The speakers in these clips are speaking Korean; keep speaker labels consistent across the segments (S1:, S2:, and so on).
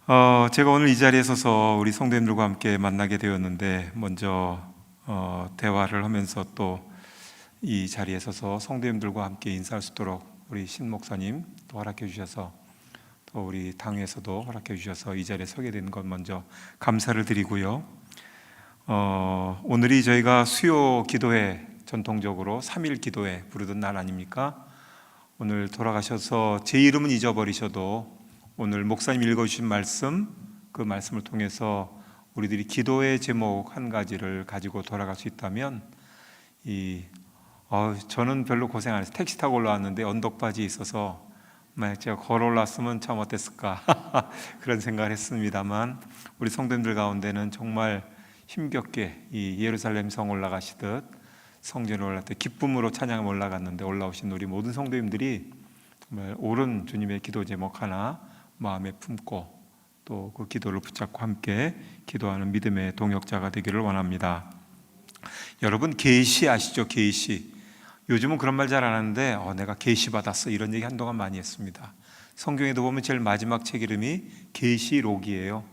S1: 제가 오늘 이 자리에 서서 우리 성도님들과 함께 만나게 되었는데, 먼저 대화를 하면서 또 이 자리에 서서 성도님들과 함께 인사할 수 있도록 우리 신 목사님 또 허락해 주셔서, 또 우리 당회에서도 허락해 주셔서 이 자리에 서게 된 것 먼저 감사를 드리고요. 오늘이 저희가 수요 기도회, 전통적으로 3일 기도회 부르던 날 아닙니까? 오늘 돌아가셔서 제 이름은 잊어버리셔도 오늘 목사님 읽어주신 말씀, 그 말씀을 통해서 우리들이 기도의 제목 한 가지를 가지고 돌아갈 수 있다면, 저는 별로 고생 안 했어요. 택시 타고 올라왔는데 언덕바지에 있어서 만약 제가 걸어 올랐으면 참 어땠을까 그런 생각을 했습니다만, 우리 성도님들 가운데는 정말 힘겹게 이 예루살렘 성 올라가시듯 성전에 올라갈 때 기쁨으로 찬양을 올라갔는데, 올라오신 우리 모든 성도님들이 정말 옳은 주님의 기도 제목 하나 마음에 품고 또 그 기도를 붙잡고 함께 기도하는 믿음의 동역자가 되기를 원합니다. 여러분, 계시 아시죠? 계시. 요즘은 그런 말 잘 안 하는데 내가 계시 받았어 이런 얘기 한동안 많이 했습니다. 성경에도 보면 제일 마지막 책 이름이 계시록이에요.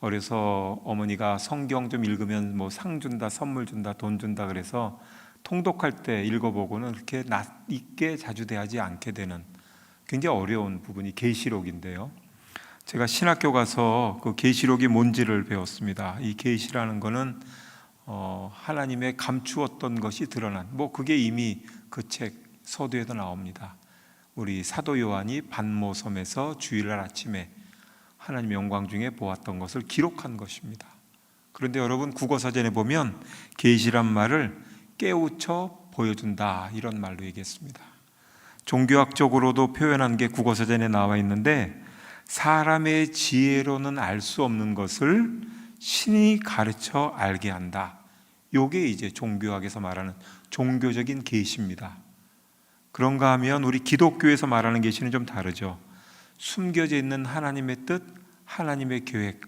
S1: 그래서 어머니가 성경 좀 읽으면 뭐 상 준다, 선물 준다, 돈 준다 그래서 통독할 때 읽어보고는 그렇게 낯익게 자주 대하지 않게 되는 굉장히 어려운 부분이 계시록인데요. 제가 신학교 가서 그 계시록이 뭔지를 배웠습니다. 이 계시라는 거는 하나님의 감추었던 것이 드러난, 그게 이미 그 책 서두에도 나옵니다. 우리 사도 요한이 반모섬에서 주일날 아침에 하나님의 영광 중에 보았던 것을 기록한 것입니다. 그런데 여러분, 국어사전에 보면 계시란 말을 깨우쳐 보여준다 이런 말로 얘기했습니다. 종교학적으로도 표현한 게 국어사전에 나와 있는데, 사람의 지혜로는 알 수 없는 것을 신이 가르쳐 알게 한다. 요게 이제 종교학에서 말하는 종교적인 계시입니다. 그런가 하면 우리 기독교에서 말하는 계시는 좀 다르죠. 숨겨져 있는 하나님의 뜻, 하나님의 계획,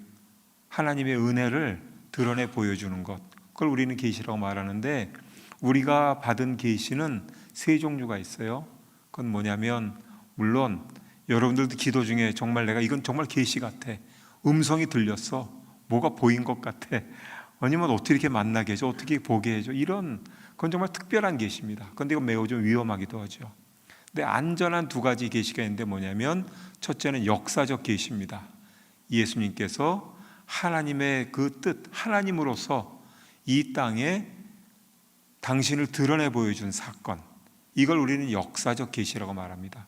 S1: 하나님의 은혜를 드러내 보여주는 것, 그걸 우리는 계시라고 말하는데, 우리가 받은 계시는 세 종류가 있어요. 그건 뭐냐면, 물론 여러분들도 기도 중에 정말 내가 이건 정말 계시 같아, 음성이 들렸어, 뭐가 보인 것 같아, 아니면 어떻게 이렇게 만나게 해줘, 어떻게 보게 해줘, 이런 그건 정말 특별한 계시입니다. 그런데 이건 매우 좀 위험하기도 하죠. 근데 안전한 두 가지 계시가 있는데 뭐냐면, 첫째는 역사적 계시입니다. 예수님께서 하나님의 그 뜻, 하나님으로서 이 땅에 당신을 드러내 보여준 사건, 이걸 우리는 역사적 계시라고 말합니다.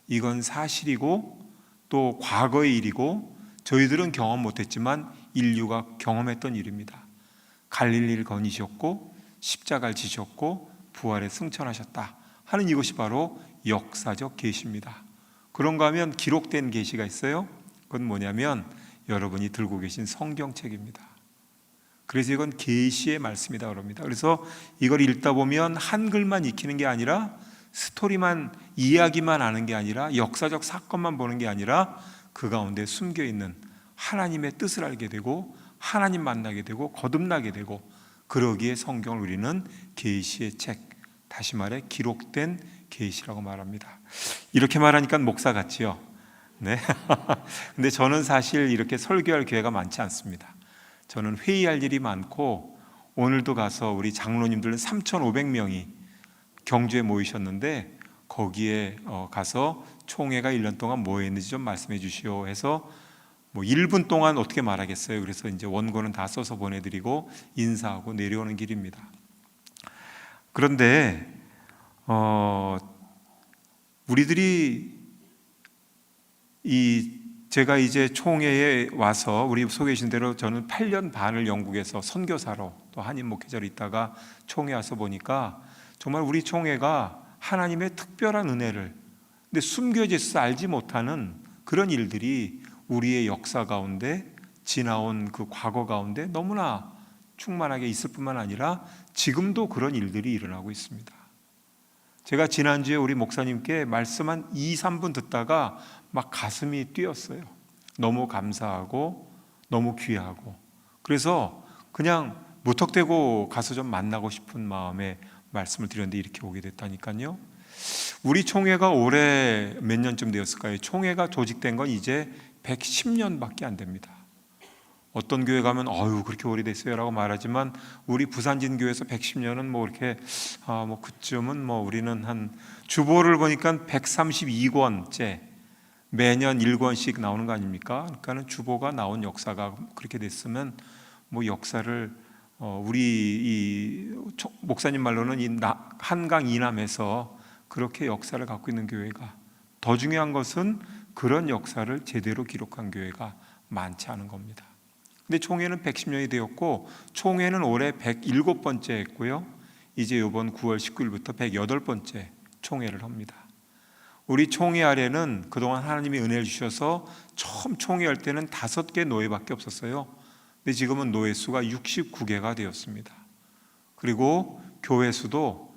S1: 이건 사실이고 또 과거의 일이고 저희들은 경험 못했지만 인류가 경험했던 일입니다. 갈릴리를 거니셨고 십자가를 지셨고 부활에 승천하셨다 하는 이것이 바로 역사적 계시입니다. 그런가 하면 기록된 계시가 있어요. 그건 뭐냐면 여러분이 들고 계신 성경책입니다. 그래서 이건 계시의 말씀이다 그럽니다. 그래서 이걸 읽다 보면 한글만 익히는 게 아니라, 스토리만, 이야기만 아는 게 아니라, 역사적 사건만 보는 게 아니라 그 가운데 숨겨있는 하나님의 뜻을 알게 되고 하나님 만나게 되고 거듭나게 되고, 그러기에 성경을 우리는 계시의 책, 다시 말해 기록된 계시라고 말합니다. 이렇게 말하니까 목사 같지요? 네. 근데 저는 사실 이렇게 설교할 기회가 많지 않습니다. 저는 회의할 일이 많고, 오늘도 가서 우리 장로님들 3,500명이 경주에 모이셨는데, 거기에 가서 총회가 1년 동안 뭐 했는지 좀 말씀해 주시오 해서 1분 동안 어떻게 말하겠어요. 그래서 이제 원고는 다 써서 보내드리고 인사하고 내려오는 길입니다. 그런데 우리들이 제가 이제 총회에 와서, 우리 소개하신 대로 저는 8년 반을 영국에서 선교사로 또 한인 목회자로 있다가 총회 와서 보니까 정말 우리 총회가 하나님의 특별한 은혜를, 근데 숨겨져 있어 알지 못하는 그런 일들이 우리의 역사 가운데, 지나온 그 과거 가운데 너무나 충만하게 있을 뿐만 아니라 지금도 그런 일들이 일어나고 있습니다. 제가 지난주에 우리 목사님께 말씀 한 2-3분 듣다가 막 가슴이 뛰었어요. 너무 감사하고 너무 귀하고, 그래서 그냥 무턱대고 가서 좀 만나고 싶은 마음에 말씀을 드렸는데 이렇게 오게 됐다니까요. 우리 총회가 올해 몇 년쯤 되었을까요? 총회가 조직된 건 이제 110년밖에 안 됩니다. 어떤 교회 가면 어유 그렇게 오래됐어요 라고 말하지만 우리 부산진 교회에서 110년은 뭐 이렇게 뭐 그쯤은 뭐 우리는 한 주보를 보니까 132권째 매년 1권씩 나오는 거 아닙니까? 그러니까는 주보가 나온 역사가 그렇게 됐으면 뭐 역사를 우리 이 목사님 말로는 이 한강 이남에서 그렇게 역사를 갖고 있는 교회가, 더 중요한 것은 그런 역사를 제대로 기록한 교회가 많지 않은 겁니다. 근데 총회는 110년이 되었고, 총회는 올해 107번째 했고요, 이제 이번 9월 19일부터 108번째 총회를 합니다. 우리 총회 아래는 그동안 하나님이 은혜를 주셔서 처음 총회할 때는 5개 노회밖에 없었어요. 근데 지금은 노회 수가 69개가 되었습니다. 그리고 교회 수도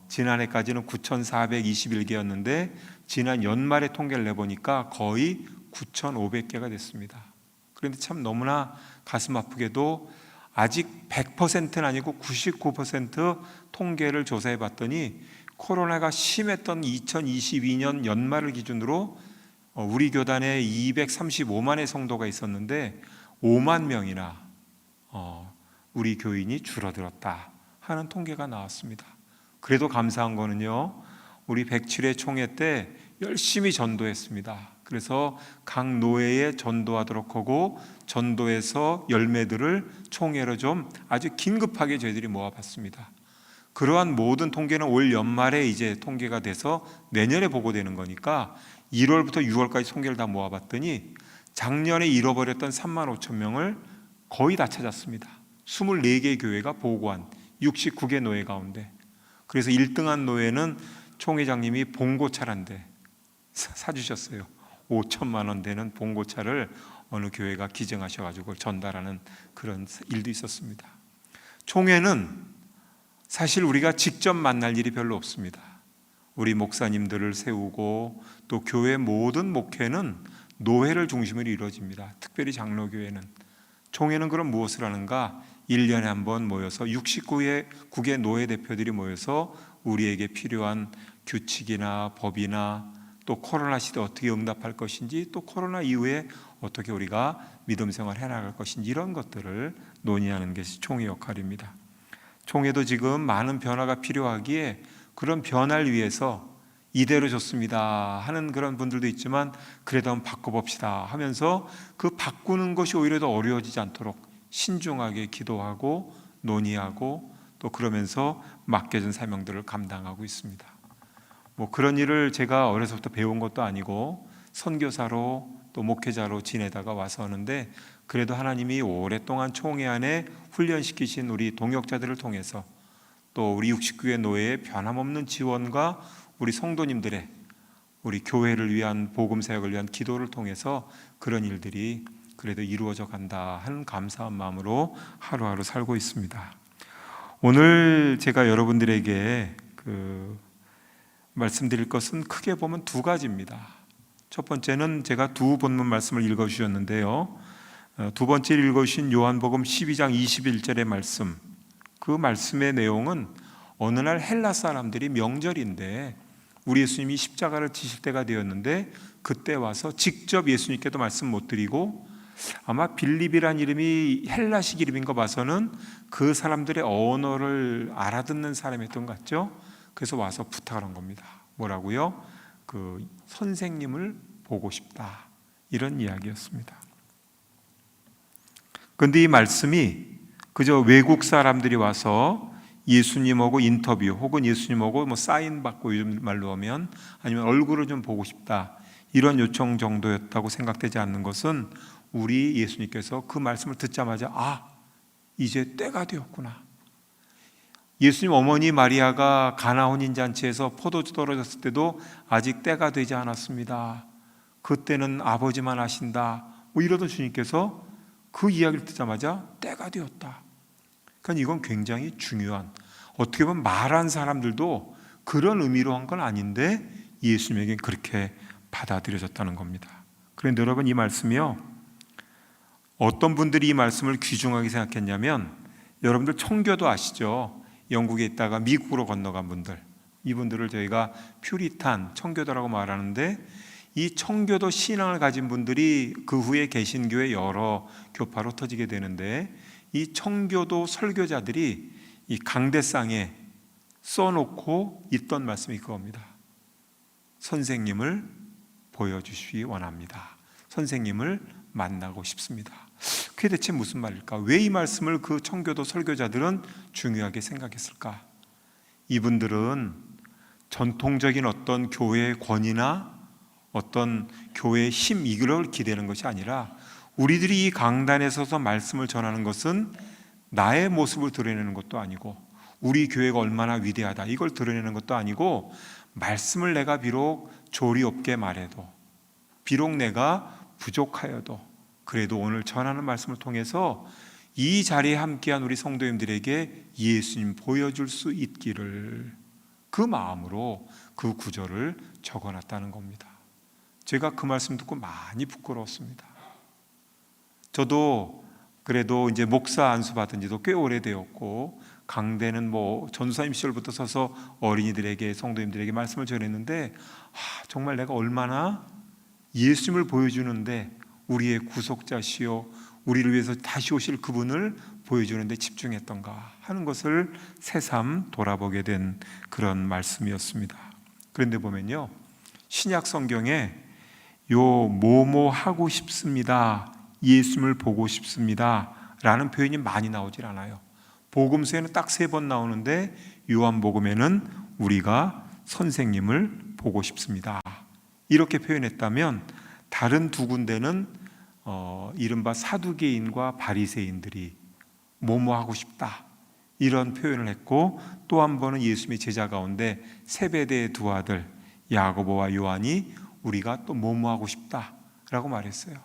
S1: 지난해까지는 9,421개였는데 지난 연말에 통계를 내보니까 거의 9,500개가 됐습니다. 그런데 참 너무나 가슴 아프게도 아직 100%는 아니고 99% 통계를 조사해 봤더니 코로나가 심했던 2022년 연말을 기준으로 우리 교단에 235만의 성도가 있었는데 5만 명이나 우리 교인이 줄어들었다 하는 통계가 나왔습니다. 그래도 감사한 거는요, 우리 107회 총회 때 열심히 전도했습니다. 그래서 각 노회에 전도하도록 하고 전도해서 열매들을 총회로 좀 아주 긴급하게 저희들이 모아봤습니다. 그러한 모든 통계는 올 연말에 이제 통계가 돼서 내년에 보고되는 거니까 1월부터 6월까지 통계를 다 모아봤더니 작년에 잃어버렸던 3만 5천 명을 거의 다 찾았습니다. 24개 교회가 보고한 69개 노회 가운데. 그래서 1등한 노회는 총회장님이 봉고차를 한 대 사주셨어요. 5천만 원 되는 봉고차를 어느 교회가 기증하셔가지고 전달하는 그런 일도 있었습니다. 총회는 사실 우리가 직접 만날 일이 별로 없습니다. 우리 목사님들을 세우고 또 교회 모든 목회는 노회를 중심으로 이루어집니다. 특별히 장로교회는. 총회는 그럼 무엇을 하는가? 1년에 한 번 모여서 69개 노회 대표들이 모여서 우리에게 필요한 규칙이나 법이나 또 코로나 시대 어떻게 응답할 것인지, 또 코로나 이후에 어떻게 우리가 믿음 생활 해나갈 것인지, 이런 것들을 논의하는 것이 총회 역할입니다. 총회도 지금 많은 변화가 필요하기에 그런 변화를 위해서 이대로 좋습니다 하는 그런 분들도 있지만 그래도 한번 바꿔봅시다 하면서 그 바꾸는 것이 오히려 더 어려워지지 않도록 신중하게 기도하고 논의하고 또 그러면서 맡겨진 사명들을 감당하고 있습니다. 뭐 그런 일을 제가 어려서부터 배운 것도 아니고 선교사로 또 목회자로 지내다가 와서 하는데, 그래도 하나님이 오랫동안 총회 안에 훈련시키신 우리 동역자들을 통해서 또 우리 69개 노회의 변함없는 지원과 우리 성도님들의 우리 교회를 위한 복음 사역을 위한 기도를 통해서 그런 일들이 그래도 이루어져 간다 하는 감사한 마음으로 하루하루 살고 있습니다. 오늘 제가 여러분들에게 말씀드릴 것은 크게 보면 2가지입니다. 첫 번째는 제가 두 본문 말씀을 읽어주셨는데요, 두 번째 읽어주신 요한복음 12장 21절의 말씀, 그 말씀의 내용은 어느 날 헬라 사람들이 명절인데 우리 예수님이 십자가를 지실 때가 되었는데 그때 와서 직접 예수님께도 말씀 못 드리고, 아마 빌립이란 이름이 헬라식 이름인 거 봐서는 그 사람들의 언어를 알아듣는 사람이었던 것 같죠. 그래서 와서 부탁을 한 겁니다. 뭐라고요? 그 선생님을 보고 싶다, 이런 이야기였습니다. 그런데 이 말씀이 그저 외국 사람들이 와서 예수님하고 인터뷰 혹은 예수님하고 뭐 사인 받고 요즘 말로 하면 아니면 얼굴을 좀 보고 싶다, 이런 요청 정도였다고 생각되지 않는 것은 우리 예수님께서 그 말씀을 듣자마자 이제 때가 되었구나. 예수님 어머니 마리아가 가나 혼인잔치에서 포도주 떨어졌을 때도 아직 때가 되지 않았습니다. 그때는 아버지만 아신다, 뭐 이러던 주님께서 그 이야기를 듣자마자 때가 되었다. 그러니까 이건 굉장히 중요한, 어떻게 보면 말한 사람들도 그런 의미로 한 건 아닌데 예수님에게 그렇게 받아들여졌다는 겁니다. 그런데 여러분, 이 말씀이요, 어떤 분들이 이 말씀을 귀중하게 생각했냐면, 여러분들 청교도 아시죠? 영국에 있다가 미국으로 건너간 분들, 이분들을 저희가 퓨리탄 청교도라고 말하는데, 이 청교도 신앙을 가진 분들이 그 후에 개신교의 여러 교파로 터지게 되는데, 이 청교도 설교자들이 이 강대상에 써놓고 있던 말씀이 그겁니다. 선생님을 보여주시기 원합니다. 선생님을 만나고 싶습니다. 그게 대체 무슨 말일까? 왜 이 말씀을 그 청교도 설교자들은 중요하게 생각했을까? 이분들은 전통적인 어떤 교회의 권위나 어떤 교회의 힘, 이걸 기대는 것이 아니라, 우리들이 이 강단에 서서 말씀을 전하는 것은 나의 모습을 드러내는 것도 아니고, 우리 교회가 얼마나 위대하다 이걸 드러내는 것도 아니고, 말씀을 내가 비록 조리 없게 말해도, 비록 내가 부족하여도, 그래도 오늘 전하는 말씀을 통해서 이 자리에 함께한 우리 성도님들에게 예수님 보여줄 수 있기를, 그 마음으로 그 구절을 적어놨다는 겁니다. 제가 그 말씀 듣고 많이 부끄러웠습니다. 저도 그래도 이제 목사 안수 받은 지도 꽤 오래되었고, 강대는 전도사님 시절부터 서서 어린이들에게, 성도님들에게 말씀을 전했는데, 정말 내가 얼마나 예수님을 보여주는데, 우리의 구속자시요 우리를 위해서 다시 오실 그분을 보여주는데 집중했던가 하는 것을 새삼 돌아보게 된 그런 말씀이었습니다. 그런데 보면요, 신약 성경에 요 뭐뭐 하고 싶습니다, 예수님을 보고 싶습니다 라는 표현이 많이 나오질 않아요. 복음서에는 딱 3번 나오는데, 요한복음에는 우리가 선생님을 보고 싶습니다 이렇게 표현했다면, 다른 2군데는 이른바 사두개인과 바리새인들이 뭐뭐 하고 싶다 이런 표현을 했고, 또 한 번은 예수님의 제자 가운데 세베대의 2 아들 야고보와 요한이 우리가 또 뭐뭐 하고 싶다라고 말했어요.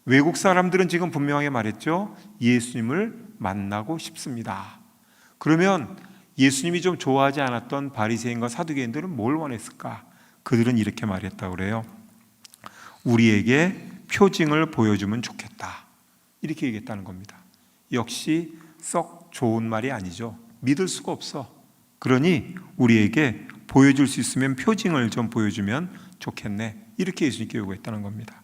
S1: 외국 사람들은 지금 분명하게 말했죠. 예수님을 만나고 싶습니다. 그러면 예수님이 좀 좋아하지 않았던 바리새인과 사두개인들은 뭘 원했을까? 그들은 이렇게 말했다고 그래요. 우리에게 표징을 보여주면 좋겠다 이렇게 얘기했다는 겁니다. 역시 썩 좋은 말이 아니죠. 믿을 수가 없어. 그러니 우리에게 보여줄 수 있으면 표징을 좀 보여주면 좋겠네 이렇게 예수님께 요구했다는 겁니다.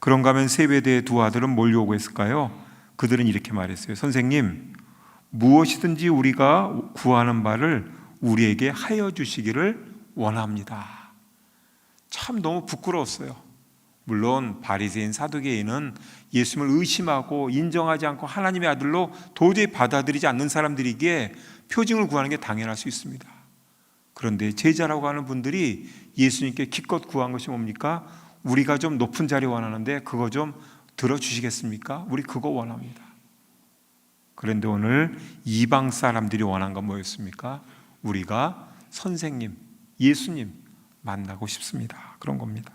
S1: 그런가 하면 세베대의 2 아들은 뭘 요구했을까요? 그들은 이렇게 말했어요. 선생님, 무엇이든지 우리가 구하는 바를 우리에게 하여 주시기를 원합니다. 참 너무 부끄러웠어요. 물론 바리새인 사두개인은 예수님을 의심하고 인정하지 않고 하나님의 아들로 도저히 받아들이지 않는 사람들이기에 표징을 구하는 게 당연할 수 있습니다. 그런데 제자라고 하는 분들이 예수님께 기껏 구한 것이 뭡니까? 우리가 좀 높은 자리 원하는데 그거 좀 들어주시겠습니까? 우리 그거 원합니다. 그런데 오늘 이방 사람들이 원한 건 뭐였습니까? 우리가 선생님, 예수님 만나고 싶습니다. 그런 겁니다.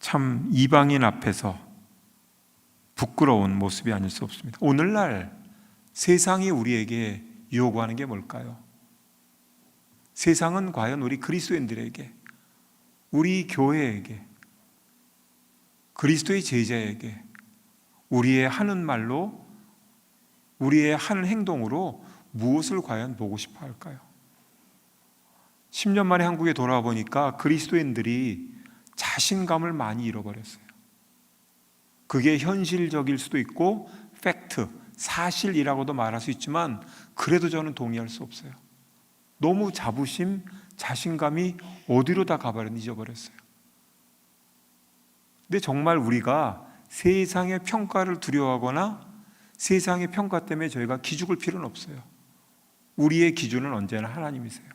S1: 참 이방인 앞에서 부끄러운 모습이 아닐 수 없습니다. 오늘날 세상이 우리에게 요구하는 게 뭘까요? 세상은 과연 우리 그리스도인들에게, 우리 교회에게, 그리스도의 제자에게 우리의 하는 말로, 우리의 하는 행동으로 무엇을 과연 보고 싶어 할까요? 10년 만에 한국에 돌아와 보니까 그리스도인들이 자신감을 많이 잃어버렸어요. 그게 현실적일 수도 있고 팩트, 사실이라고도 말할 수 있지만, 그래도 저는 동의할 수 없어요. 너무 자부심, 자신감이 어디로 다 가버렸는지 잊어버렸어요. 근데 정말 우리가 세상의 평가를 두려워하거나 세상의 평가 때문에 저희가 기죽을 필요는 없어요. 우리의 기준은 언제나 하나님이세요.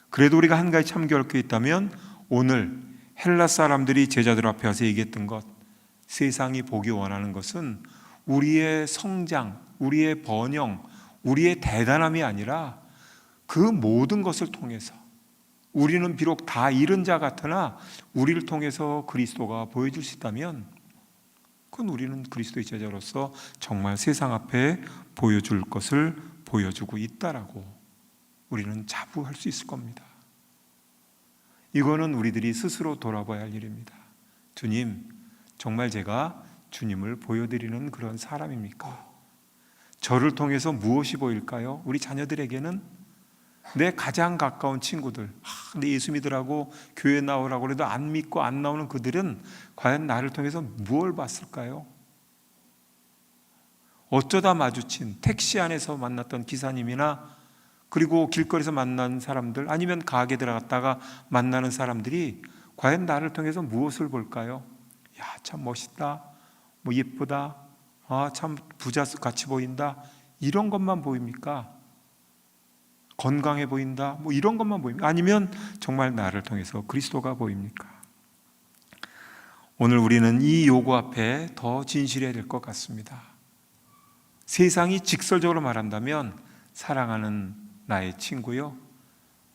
S1: 그래도 우리가 한 가지 참고할 게 있다면, 오늘 헬라 사람들이 제자들 앞에 와서 얘기했던 것, 세상이 보기 원하는 것은 우리의 성장, 우리의 번영, 우리의 대단함이 아니라 그 모든 것을 통해서, 우리는 비록 다 잃은 자 같으나 우리를 통해서 그리스도가 보여줄 수 있다면, 그건 우리는 그리스도의 제자로서 정말 세상 앞에 보여줄 것을 보여주고 있다라고 우리는 자부할 수 있을 겁니다. 이거는 우리들이 스스로 돌아봐야 할 일입니다. 주님, 정말 제가 주님을 보여드리는 그런 사람입니까? 저를 통해서 무엇이 보일까요? 우리 자녀들에게는 내 가장 가까운 친구들, 내 예수 믿으라고 교회 나오라고 해도 안 믿고 안 나오는 그들은 과연 나를 통해서 무엇을 봤을까요? 어쩌다 마주친 택시 안에서 만났던 기사님이나 그리고 길거리에서 만난 사람들, 아니면 가게 들어갔다가 만나는 사람들이 과연 나를 통해서 무엇을 볼까요? 야, 참 멋있다, 뭐 예쁘다, 참 부자 같이 보인다, 이런 것만 보입니까? 건강해 보인다, 뭐 이런 것만 보입니까? 아니면 정말 나를 통해서 그리스도가 보입니까? 오늘 우리는 이 요구 앞에 더 진실해야 될 것 같습니다. 세상이 직설적으로 말한다면 사랑하는 나의 친구요,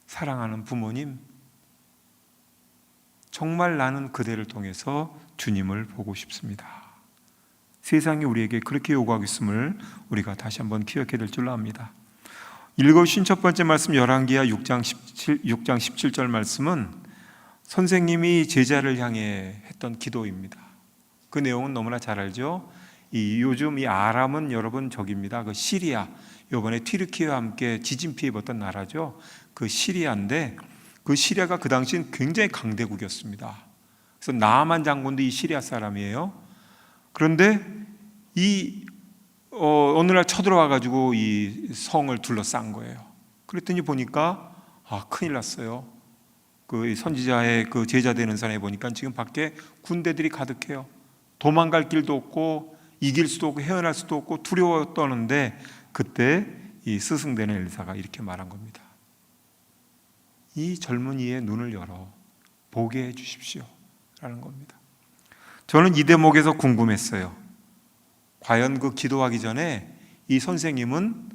S1: 사랑하는 부모님, 정말 나는 그대를 통해서 주님을 보고 싶습니다. 세상이 우리에게 그렇게 요구하고 있음을 우리가 다시 한번 기억해야 될 줄로 압니다. 읽어주신 첫 번째 말씀 열왕기하 6장 17절 말씀은 선생님이 제자를 향해 했던 기도입니다. 그 내용은 너무나 잘 알죠. 요즘 이 아람은 여러분 적입니다. 그 시리아, 이번에 튀르키예와 함께 지진 피해 입었던 나라죠. 그 시리아인데, 그 시리아가 그 당시엔 굉장히 강대국이었습니다. 그래서 나아만 장군도 이 시리아 사람이에요. 그런데 어느 날 쳐들어와 가지고 이 성을 둘러싼 거예요. 그랬더니 보니까 큰일 났어요. 그 선지자의 그 제자 되는 사람에 보니까 지금 밖에 군대들이 가득해요. 도망갈 길도 없고 이길 수도 없고 헤어날 수도 없고 두려워 떠는데, 그때 이 스승되는 엘리사가 이렇게 말한 겁니다. 이 젊은이의 눈을 열어 보게 해 주십시오 라는 겁니다. 저는 이 대목에서 궁금했어요. 과연 그 기도하기 전에 이 선생님은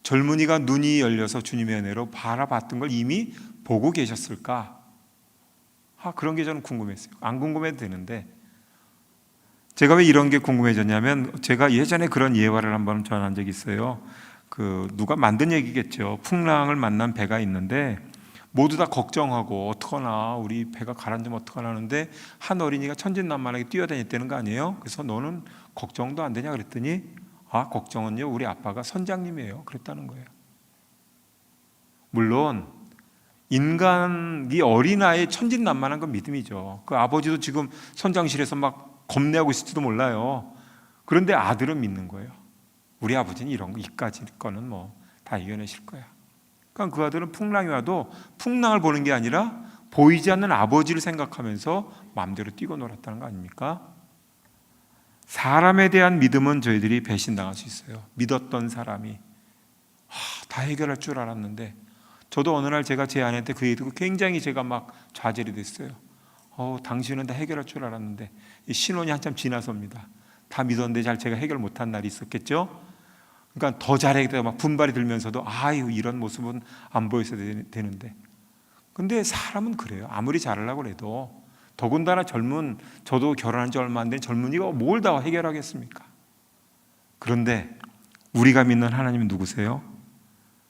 S1: 젊은이가 눈이 열려서 주님의 은혜로 바라봤던 걸 이미 보고 계셨을까? 그런 게 저는 궁금했어요. 안 궁금해도 되는데, 제가 왜 이런 게 궁금해졌냐면, 제가 예전에 그런 예화를 한번 전한 적이 있어요. 누가 만든 얘기겠죠. 풍랑을 만난 배가 있는데 모두 다 걱정하고 어떡하나, 우리 배가 가라앉으면 어떡하나 하는데 한 어린이가 천진난만하게 뛰어다녔다는 거 아니에요? 그래서 너는 걱정도 안 되냐 그랬더니 걱정은요, 우리 아빠가 선장님이에요 그랬다는 거예요. 물론 인간이 어린아이의 천진난만한 건 믿음이죠. 그 아버지도 지금 선장실에서 막 겁내하고 있을지도 몰라요. 그런데 아들은 믿는 거예요. 우리 아버지는 이까지 거는 뭐 다 이겨내실 거야. 그러니까 그 아들은 풍랑이 와도 풍랑을 보는 게 아니라 보이지 않는 아버지를 생각하면서 마음대로 뛰고 놀았다는 거 아닙니까? 사람에 대한 믿음은 저희들이 배신당할 수 있어요. 믿었던 사람이 다 해결할 줄 알았는데, 저도 어느 날 제가 제 아내한테 그 얘기 듣고 굉장히 제가 막 좌절이 됐어요. 당신은 다 해결할 줄 알았는데. 신혼이 한참 지나서입니다. 다 믿었는데 제가 해결 못한 날이 있었겠죠. 그러니까 더 잘해야겠다 막 분발이 들면서도 이런 모습은 안 보였어야 되는데. 근데 사람은 그래요. 아무리 잘하려고 해도, 더군다나 저도 결혼한 지 얼마 안 된 젊은이가 뭘 다 해결하겠습니까? 그런데 우리가 믿는 하나님은 누구세요?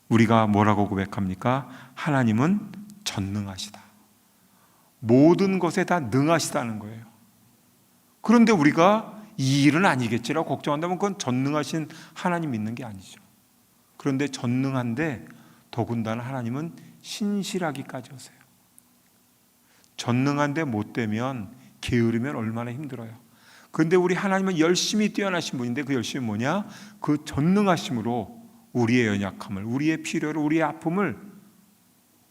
S1: 우리가 뭐라고 고백합니까? 하나님은 전능하시다. 모든 것에 다 능하시다는 거예요. 그런데 우리가 이 일은 아니겠지라고 걱정한다면 그건 전능하신 하나님 믿는 게 아니죠. 그런데 전능한데 더군다나 하나님은 신실하기까지 하세요. 전능한데 못되면 게으르면 얼마나 힘들어요. 그런데 우리 하나님은 열심히 뛰어나신 분인데, 그 열심이 뭐냐? 그 전능하심으로 우리의 연약함을, 우리의 필요를, 우리의 아픔을,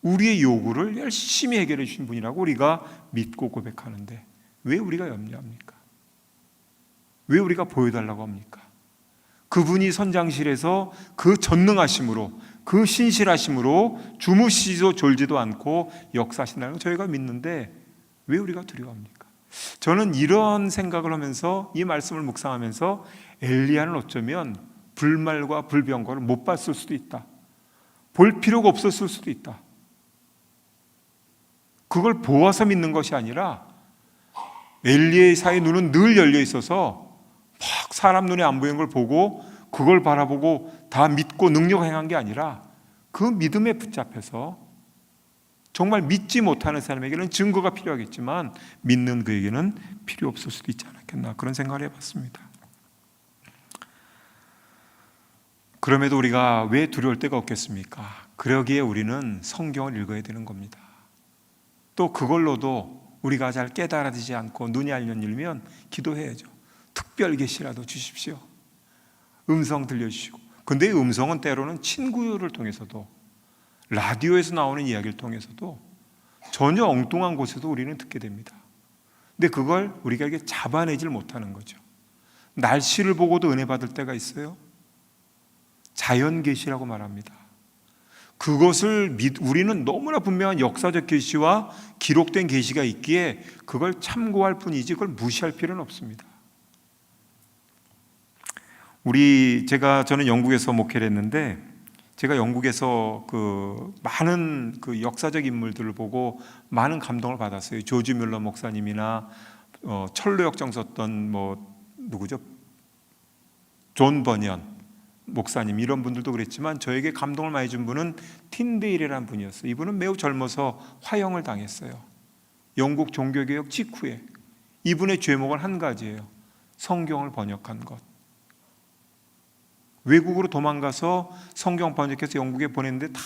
S1: 우리의 요구를 열심히 해결해 주신 분이라고 우리가 믿고 고백하는데, 왜 우리가 염려합니까? 왜 우리가 보여달라고 합니까? 그분이 선장실에서 그 전능하심으로, 그 신실하심으로 주무시지도 졸지도 않고 역사하신다는 걸 저희가 믿는데 왜 우리가 두려워합니까? 저는 이런 생각을 하면서, 이 말씀을 묵상하면서, 엘리야는 어쩌면 불말과 불병거를 못 봤을 수도 있다. 볼 필요가 없었을 수도 있다. 그걸 보아서 믿는 것이 아니라 엘리야의 눈은 늘 열려 있어서 막 사람 눈에 안 보이는 걸 보고 그걸 바라보고 다 믿고 능력 행한 게 아니라, 그 믿음에 붙잡혀서 정말 믿지 못하는 사람에게는 증거가 필요하겠지만 믿는 그에게는 필요 없을 수도 있지 않겠나, 그런 생각을 해봤습니다. 그럼에도 우리가 왜 두려울 때가 없겠습니까? 그러기에 우리는 성경을 읽어야 되는 겁니다. 또 그걸로도 우리가 잘 깨달아지지 않고 눈이 알려지면 기도해야죠. 특별 계시라도 주십시오. 음성 들려주시고. 근데 이 음성은 때로는 친구를 통해서도, 라디오에서 나오는 이야기를 통해서도, 전혀 엉뚱한 곳에서 우리는 듣게 됩니다. 근데 그걸 우리가 이렇게 잡아내질 못하는 거죠. 날씨를 보고도 은혜 받을 때가 있어요. 자연 계시라고 말합니다. 그것을 우리는 너무나 분명한 역사적 계시와 기록된 계시가 있기에 그걸 참고할 뿐이지 그걸 무시할 필요는 없습니다. 저는 영국에서 목회를 했는데, 제가 영국에서 많은 역사적 인물들을 보고 많은 감동을 받았어요. 조지 뮬러 목사님이나 철로 역정 썼던 누구죠? 존 버니언 목사님, 이런 분들도 그랬지만 저에게 감동을 많이 준 분은 틴데일이라는 분이었어요. 이분은 매우 젊어서 화형을 당했어요. 영국 종교개혁 직후에. 이분의 죄목은 한 가지예요. 성경을 번역한 것. 외국으로 도망가서 성경 번역해서 영국에 보냈는데 다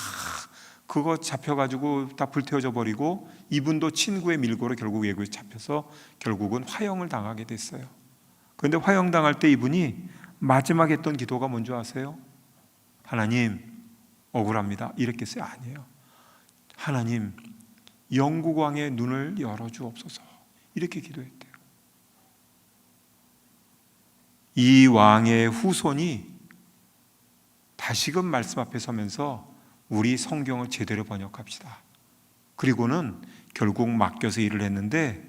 S1: 그거 잡혀가지고 다 불태워져 버리고, 이분도 친구의 밀고로 결국 외국에 잡혀서 결국은 화형을 당하게 됐어요. 그런데 화형 당할 때 이분이 마지막에 했던 기도가 뭔지 아세요? 하나님, 억울합니다, 이렇게 했어요? 아니에요. 하나님, 영국 왕의 눈을 열어주옵소서, 이렇게 기도했대요. 이 왕의 후손이 다시금 말씀 앞에 서면서 우리 성경을 제대로 번역합시다. 그리고는 결국 맡겨서 일을 했는데,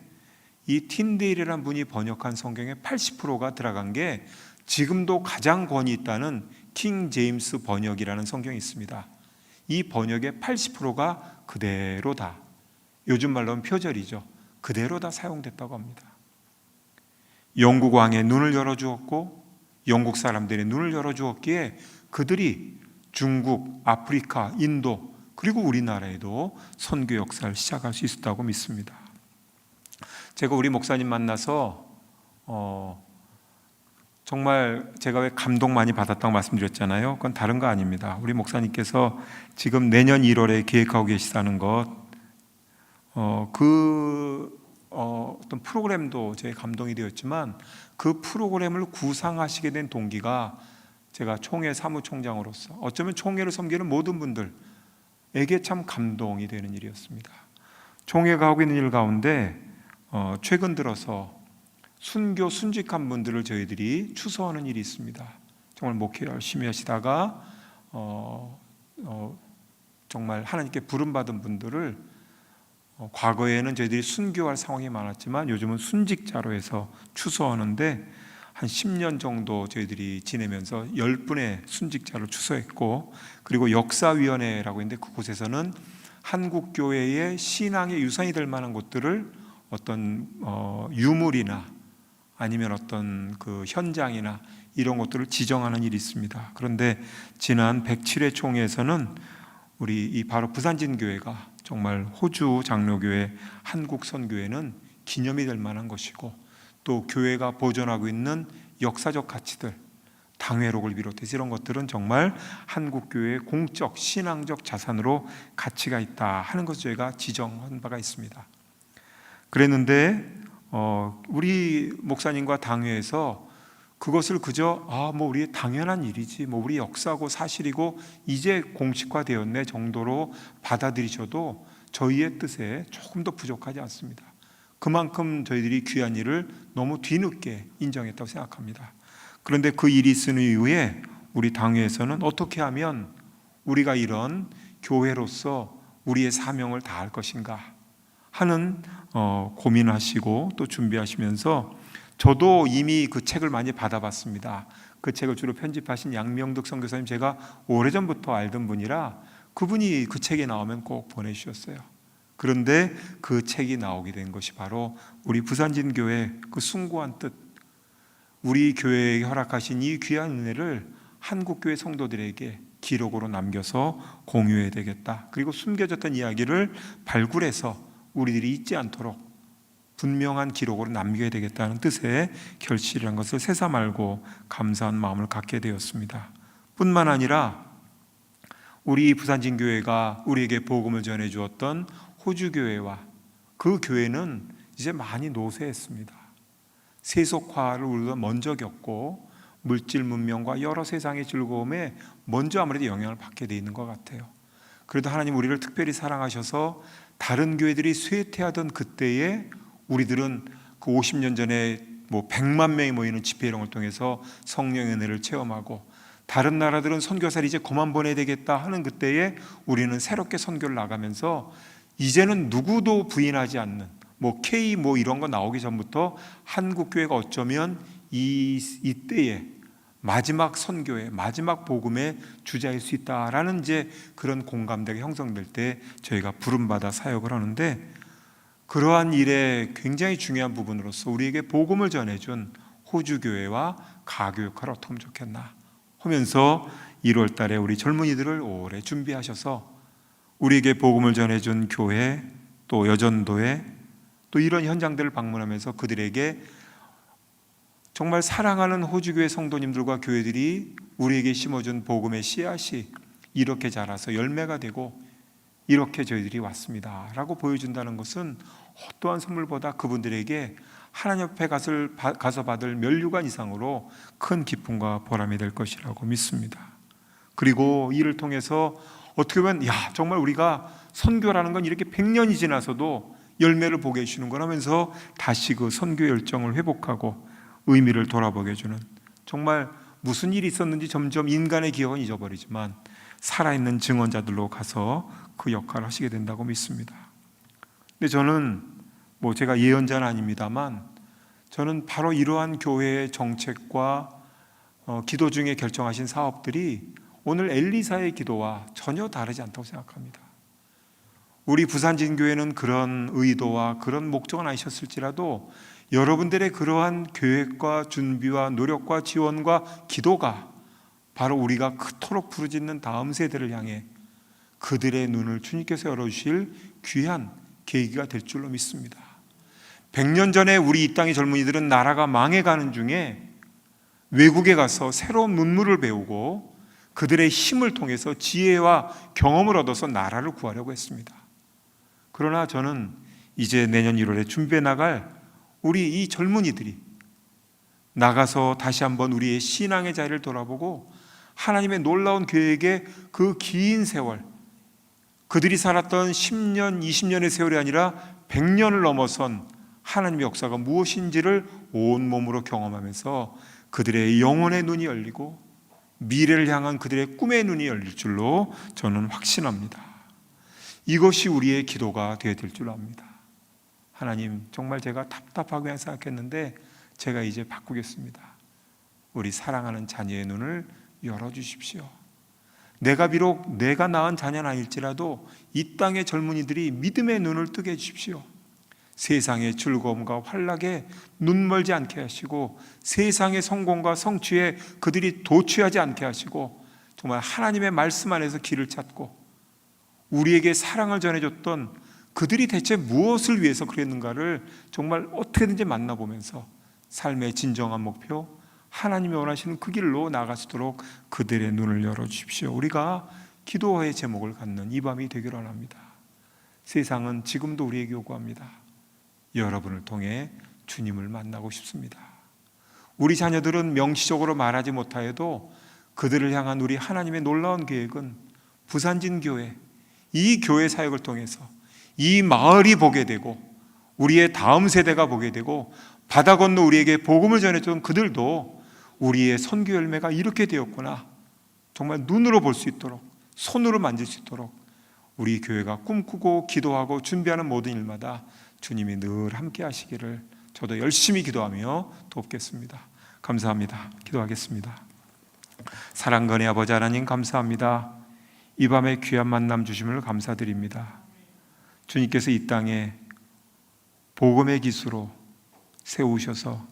S1: 이 틴데일이라는 분이 번역한 성경의 80%가 들어간 게 지금도 가장 권위 있다는 킹 제임스 번역이라는 성경이 있습니다. 이 번역의 80%가 그대로 다, 요즘 말로는 표절이죠, 그대로 다 사용됐다고 합니다. 영국 왕의 눈을 열어주었고 영국 사람들의 눈을 열어주었기에 그들이 중국, 아프리카, 인도, 그리고 우리나라에도 선교 역사를 시작할 수 있었다고 믿습니다. 제가 우리 목사님 만나서 정말 제가 왜 감동 많이 받았다고 말씀드렸잖아요. 그건 다른 거 아닙니다. 우리 목사님께서 지금 내년 1월에 계획하고 계시다는 것, 어떤 프로그램도 제 감동이 되었지만, 그 프로그램을 구상하시게 된 동기가 제가 총회 사무총장으로서 어쩌면 총회를 섬기는 모든 분들에게 참 감동이 되는 일이었습니다. 총회가 하고 있는 일 가운데 최근 들어서 순교 순직한 분들을 저희들이 추서하는 일이 있습니다. 정말 목회 열심히 하시다가 정말 하나님께 부름받은 분들을 과거에는 저희들이 순교할 상황이 많았지만 요즘은 순직자로 해서 추서하는데, 한 10년 정도 저희들이 지내면서 10분의 순직자를 추서했고, 그리고 역사위원회라고 있는데 그곳에서는 한국교회의 신앙의 유산이 될 만한 것들을 어떤 유물이나 아니면 어떤 그 현장이나 이런 것들을 지정하는 일이 있습니다. 그런데 지난 107회 총회에서는 우리 이 바로 부산진교회가 정말 호주 장로교회 한국선교회는 기념이 될 만한 것이고, 또 교회가 보존하고 있는 역사적 가치들, 당회록을 비롯해서 이런 것들은 정말 한국교회의 공적 신앙적 자산으로 가치가 있다 하는 것을 저희가 지정한 바가 있습니다. 그랬는데 우리 목사님과 당회에서 그것을 그저 우리 당연한 일이지, 우리 역사고 사실이고 이제 공식화되었네 정도로 받아들이셔도 저희의 뜻에 조금 더 부족하지 않습니다. 그만큼 저희들이 귀한 일을 너무 뒤늦게 인정했다고 생각합니다. 그런데 그 일이 있은 이후에 우리 당회에서는 어떻게 하면 우리가 이런 교회로서 우리의 사명을 다할 것인가 하는 고민하시고 또 준비하시면서, 저도 이미 그 책을 많이 받아봤습니다. 그 책을 주로 편집하신 양명득 선교사님, 제가 오래전부터 알던 분이라 그분이 그 책이 나오면 꼭 보내주셨어요. 그런데 그 책이 나오게 된 것이 바로 우리 부산진교회 그 숭고한 뜻, 우리 교회에 허락하신 이 귀한 은혜를 한국교회 성도들에게 기록으로 남겨서 공유해야 되겠다. 그리고 숨겨졌던 이야기를 발굴해서 우리들이 잊지 않도록 분명한 기록으로 남겨야 되겠다는 뜻의 결실이라는 것을 새삼 알고 감사한 마음을 갖게 되었습니다. 뿐만 아니라 우리 부산진교회가 우리에게 복음을 전해 주었던 호주교회와 그 교회는 이제 많이 노쇠했습니다. 세속화를 우리가 먼저 겪고 물질 문명과 여러 세상의 즐거움에 먼저 아무래도 영향을 받게 돼 있는 것 같아요. 그래도 하나님 우리를 특별히 사랑하셔서 다른 교회들이 쇠퇴하던 그때에 우리들은 그 50년 전에 100만 명이 모이는 집회 이런 걸 통해서 성령의 은혜를 체험하고, 다른 나라들은 선교사를 이제 그만 보내야 되겠다 하는 그때에 우리는 새롭게 선교를 나가면서 이제는 누구도 부인하지 않는 K 이런 거 나오기 전부터 한국 교회가 어쩌면 이때에 마지막 선교의 마지막 복음의 주자일 수 있다라는 이제 그런 공감대가 형성될 때 저희가 부름받아 사역을 하는데, 그러한 일의 굉장히 중요한 부분으로서 우리에게 복음을 전해준 호주교회와 가교 역할을 어떻게 하면 좋겠나 하면서 1월 달에 우리 젊은이들을 오래 준비하셔서 우리에게 복음을 전해준 교회, 또 여전도회, 또 이런 현장들을 방문하면서 그들에게 정말 사랑하는 호주교회 성도님들과 교회들이 우리에게 심어준 복음의 씨앗이 이렇게 자라서 열매가 되고 이렇게 저희들이 왔습니다 라고 보여준다는 것은 어떠한 선물보다 그분들에게 하나님 앞에 가서 받을 면류관 이상으로 큰 기쁨과 보람이 될 것이라고 믿습니다. 그리고 이를 통해서 어떻게 보면 정말 우리가 선교라는 건 이렇게 100년이 지나서도 열매를 보게 해주는 거라면서 다시 그 선교 열정을 회복하고 의미를 돌아보게 해주는, 정말 무슨 일이 있었는지 점점 인간의 기억은 잊어버리지만 살아있는 증언자들로 가서 그 역할을 하시게 된다고 믿습니다. 근데 저는 제가 예언자는 아닙니다만 저는 바로 이러한 교회의 정책과 기도 중에 결정하신 사업들이 오늘 엘리사의 기도와 전혀 다르지 않다고 생각합니다. 우리 부산진교회는 그런 의도와 그런 목적은 아니셨을지라도 여러분들의 그러한 계획과 준비와 노력과 지원과 기도가 바로 우리가 그토록 부르짖는 다음 세대를 향해 그들의 눈을 주님께서 열어주실 귀한 계기가 될 줄로 믿습니다. 100년 전에 우리 이 땅의 젊은이들은 나라가 망해가는 중에 외국에 가서 새로운 문물을 배우고 그들의 힘을 통해서 지혜와 경험을 얻어서 나라를 구하려고 했습니다. 그러나 저는 이제 내년 1월에 준비해 나갈 우리 이 젊은이들이 나가서 다시 한번 우리의 신앙의 자리를 돌아보고 하나님의 놀라운 계획의 그 긴 세월, 그들이 살았던 10년, 20년의 세월이 아니라 100년을 넘어선 하나님의 역사가 무엇인지를 온몸으로 경험하면서 그들의 영혼의 눈이 열리고 미래를 향한 그들의 꿈의 눈이 열릴 줄로 저는 확신합니다. 이것이 우리의 기도가 되어야 될 줄 압니다. 하나님, 정말 제가 답답하게 생각했는데 제가 이제 바꾸겠습니다. 우리 사랑하는 자녀의 눈을 열어주십시오. 내가 비록 내가 낳은 자녀는 아닐지라도 이 땅의 젊은이들이 믿음의 눈을 뜨게 해주십시오. 세상의 즐거움과 환락에 눈 멀지 않게 하시고 세상의 성공과 성취에 그들이 도취하지 않게 하시고 정말 하나님의 말씀 안에서 길을 찾고 우리에게 사랑을 전해줬던 그들이 대체 무엇을 위해서 그랬는가를 정말 어떻게든지 만나보면서 삶의 진정한 목표, 하나님이 원하시는 그 길로 나아갈 수 있도록 그들의 눈을 열어주십시오. 우리가 기도의 제목을 갖는 이 밤이 되기를 원합니다. 세상은 지금도 우리에게 요구합니다. 여러분을 통해 주님을 만나고 싶습니다. 우리 자녀들은 명시적으로 말하지 못하여도 그들을 향한 우리 하나님의 놀라운 계획은 부산진교회, 이 교회 사역을 통해서 이 마을이 보게 되고 우리의 다음 세대가 보게 되고 바다 건너 우리에게 복음을 전해준 그들도 우리의 선교 열매가 이렇게 되었구나, 정말 눈으로 볼 수 있도록, 손으로 만질 수 있도록 우리 교회가 꿈꾸고 기도하고 준비하는 모든 일마다 주님이 늘 함께 하시기를 저도 열심히 기도하며 돕겠습니다. 감사합니다. 기도하겠습니다. 사랑건의 아버지 하나님, 감사합니다. 이 밤에 귀한 만남 주심을 감사드립니다. 주님께서 이 땅에 복음의 기수로 세우셔서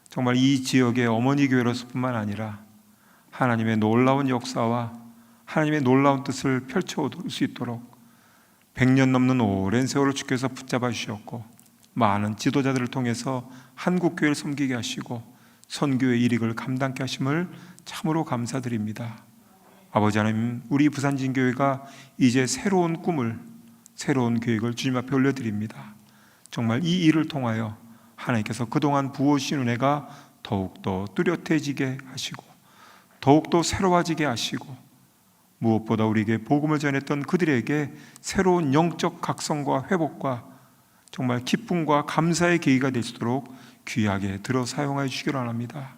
S1: 정말 이 지역의 어머니 교회로서뿐만 아니라 하나님의 놀라운 역사와 하나님의 놀라운 뜻을 펼쳐올 수 있도록 100년 넘는 오랜 세월을 주께서 붙잡아 주셨고 많은 지도자들을 통해서 한국교회를 섬기게 하시고 선교의 일익을 감당케 하심을 참으로 감사드립니다. 아버지 하나님, 우리 부산진교회가 이제 새로운 꿈을, 새로운 계획을 주님 앞에 올려드립니다. 정말 이 일을 통하여 하나님께서 그동안 부어주신 은혜가 더욱더 뚜렷해지게 하시고 더욱더 새로워지게 하시고 무엇보다 우리에게 복음을 전했던 그들에게 새로운 영적 각성과 회복과 정말 기쁨과 감사의 계기가 될 수 있도록 귀하게 들어 사용하여 주시기 바랍니다.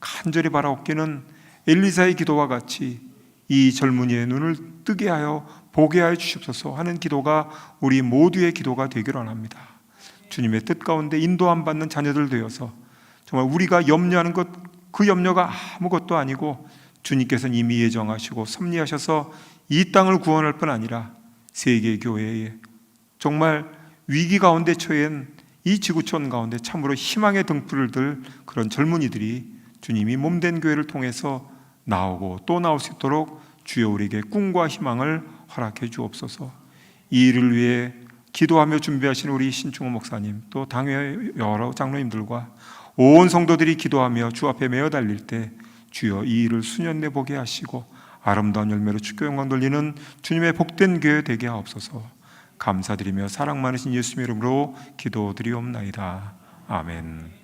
S1: 간절히 바라옵기는 엘리사의 기도와 같이 이 젊은이의 눈을 뜨게 하여 보게 하여 주시옵소서 하는 기도가 우리 모두의 기도가 되기를 원합니다. 주님의 뜻 가운데 인도함 받는 자녀들 되어서 정말 우리가 염려하는 것, 그 염려가 아무것도 아니고 주님께서는 이미 예정하시고 섭리하셔서 이 땅을 구원할 뿐 아니라 세계 교회에 정말 위기 가운데 처한 이 지구촌 가운데 참으로 희망의 등불을 들 그런 젊은이들이 주님이 몸된 교회를 통해서 나오고 또 나올 수 있도록 주여 우리에게 꿈과 희망을 허락해 주옵소서. 이 일을 위해 기도하며 준비하신 우리 신충호 목사님, 또 당회 여러 장로님들과 온 성도들이 기도하며 주 앞에 메어 달릴 때 주여 이 일을 수년내 보게 하시고 아름다운 열매로 주께 영광 돌리는 주님의 복된 교회 되게 하옵소서. 감사드리며 사랑 많으신 예수님의 이름으로 기도드리옵나이다. 아멘.